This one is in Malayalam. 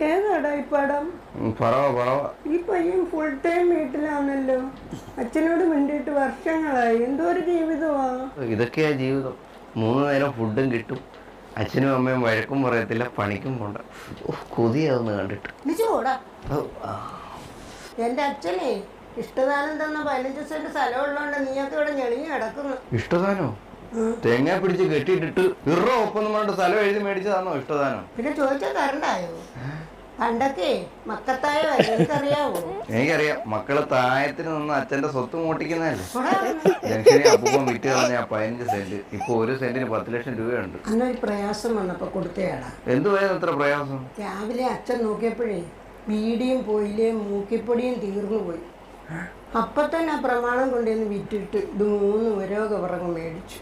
ഏതാടാ ഈ പടം? ഈ പയ്യൻ ഫുൾ ടൈം വീട്ടിലാണല്ലോ. അച്ഛനോട് മിണ്ടിയിട്ട് വർഷങ്ങളായി. എന്തോ ഒരു ജീവിതമാ ഇതൊക്കെയാ ജീവിതം. 3 നേരം ഫുഡും കിട്ടും, അച്ഛനും അമ്മയും വഴക്കും പറയത്തില്ല, പണിക്കും പോണ്ട. കൊതിയാവുന്ന കണ്ടിട്ട്. എന്റെ അച്ഛനെ ഇഷ്ടദാനം തന്ന 15 സെന്റ് സ്ഥലം ഉള്ളതുകൊണ്ട് നീയൊക്കെ ഇവിടെ ഞെളിഞ്ഞു കിടക്കുന്നു. ഇഷ്ടദാനോ? തേങ്ങ പിടിച്ച് കെട്ടിയിട്ടിട്ട് ഒപ്പം പറഞ്ഞിട്ട് സ്ഥലം എഴുതി മേടിച്ചതാണോ ഇഷ്ടദാനം? പിന്നെ ചോദിച്ചാൽ തരണ്ടായോ? പണ്ടൊക്കെ മക്കത്തായോ എനിക്കറിയാവോ? എനിക്കറിയാം. മക്കള് തായത്തിന് നിന്ന് അച്ഛന്റെ സ്വത്ത് മോട്ടിക്കുന്നതല്ലേ. ജംഗ്ഷനിൽ അപ്പൂപ്പൻ വിറ്റ് കളഞ്ഞ 15 സെന്റ് ഇപ്പൊ 1 സെന്റിന് 10 ലക്ഷം രൂപയുണ്ട്. അന്നൊരു പ്രയാസം വന്നപ്പോ കൊടുത്തയാടാ. എന്തുവായിരുന്നു അത്ര പ്രയാസം? രാവിലെ അച്ഛൻ നോക്കിയപ്പോഴേ ബീഡിയും പോയിലേയും മൂക്കിപ്പൊടിയും തീർന്നു പോയി. അപ്പൊ തന്നെ ആ പ്രമാണം കൊണ്ടുവന്ന് വിറ്റിട്ട് ഇത് 3 ഓരോ കവറങ്ങ് മേടിച്ചു.